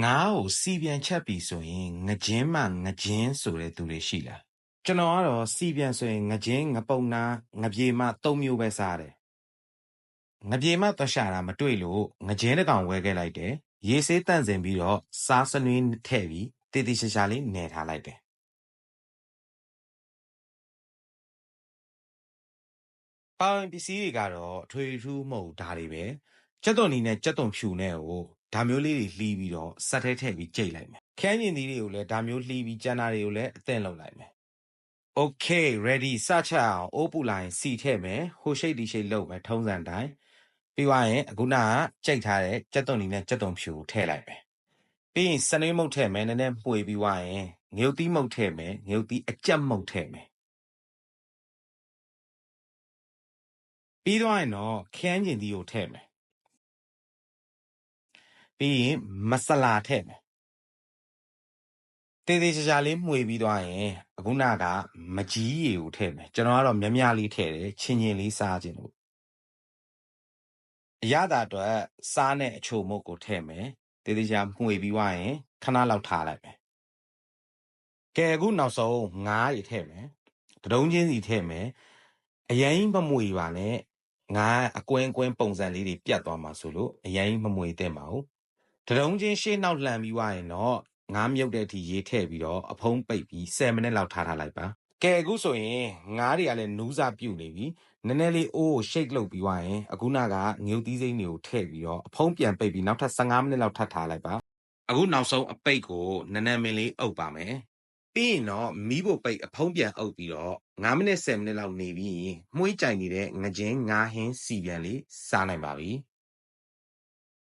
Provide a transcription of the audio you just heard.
ငါ့ကိုစီပြန်ချက်ပြီဆိုရင်ငချင်းမှငချင်းဆိုတဲ့သူတွေရှိလားကျွန်တော်ကတော့စီပြန်ဆိုရင်ငချင်းငပုံနာငပြေမ၃မျိုးပဲစားတယ်ငပြေမသွားရှာတာမတွေ့လို့ငချင်းတစ်ကောင်ဝဲခဲ့လိုက်တယ်ရေဆေးတန့်စင်ပြီးတော့စားစနွေးထည့်ပြီးတေးတေးရှာရှာလေးနယ်ထားလိုက်တယ်ပါဝင်ပစ္စည်းတွေကတော့အထွေထူးမဟုတ်ဒါတွေပဲကြက်သွန်နီနဲ့ကြက်သွန်ဖြူနဲ့ကိုဒါမျိုးလေးတွေလှီးပြီးတော့စက်ထဲထည့်ပြီးကြိတ်လိုက်မယ်ခန်းကျင်သီးတွေကိုလည်းဒါမျိုးလှီးပြီးကြံတာတွေကိုလည်းအသင့်လုပ်လိုက်မယ်Okay ready စချက်အောင်အိုးပူလာရင်စီထည့်မယ်ဟိုရှိတ်ဒီရှိတ်လုပ်မယ်ထုံးစံတိုင်းပြီးသွားရင်အခုနကကြိတ်ထားတဲ့ကြက်သွန်နီနဲ့ကြက်သွန်ဖြူကိုထည့်လိုက်မယ်ပြီးရင်စနွေးမုတ်ထည့်မယ်နည်းနည်းမှွေပြီးသွားရင်ငရုတ်သီးမုတ်ထည့်မယ်ငရုတ်သီးအကြက်မုတ်ထည့်မယ်ပြီးသွားရင်တော့ခန်းကျင်သီးကိုထည့်မယ်ပြီးရင်မဆလာထည့်မယ်တေးသေးချာချာလေးမှွေပြီးသွားရင်အခုနကမကြီးရည်ကိုထည့်မယ်ကျွန်တော်ကတော့မြလေးထည့်တယ်ချင်းချင်းလေးစားခြင်းလို့အရသာအတွက်စားနဲ့အချိုမုတ်ကိုထည့်မယ်တေးသေးချာမှွေပြီးသွားရင်ခဏလောက်ထားလိုက်မယ်ကဲအခုနောက်ဆုံးငါးတွေထည့်မယ်တဒုံးချင်းစီထည့်မယ်အရင်မမှွေပါနဲ့ငါအကွင်းပုံစံလေးတွေပြတ်သွားမှာဆိုလို့အရင်မမှွေသင့်ပါဘူးတဒုံးချင်းရှေ့နောက်လှန်ပြီးသွားရင်တော့ငါးမြုပ်တဲ့အထိရေးထည့်ပြီးတော့အဖုံးပိတ်ပြီး10မိနစ်လောက်ထားလိုက်ပါကဲအခုဆိုရင်ငါးတွေကလည်းနူးစာပြုတ်နေပြီနည်းနည်းလေးအိုးကိုရှိတ်လုပ်ပြီးသွားရင်အခုနကငုတ်သီးစိမ့်တွေကိုထည့်ပြီးတော့အဖုံးပြန်ပိတ်ပြီးနောက်ထပ်15မိနစ်လောက်ထပ်ထားလိုက်ပါအခုနောက်ဆုံးအပိတ်ကိုနည်းနည်းမင်းလေးအုပ်ပါမယ်ပြီးရင်တော့မီးဖို့ပိတ်အဖုံးပြန်အုပ်ပြီးတော့9မိနစ်10မိနစ်လောက်နေပြီးမှွှေးကြိုင်နေတဲ့ငချင်းငါးဟင်းစီပြန်လေးစားနိုင်ပါပြီ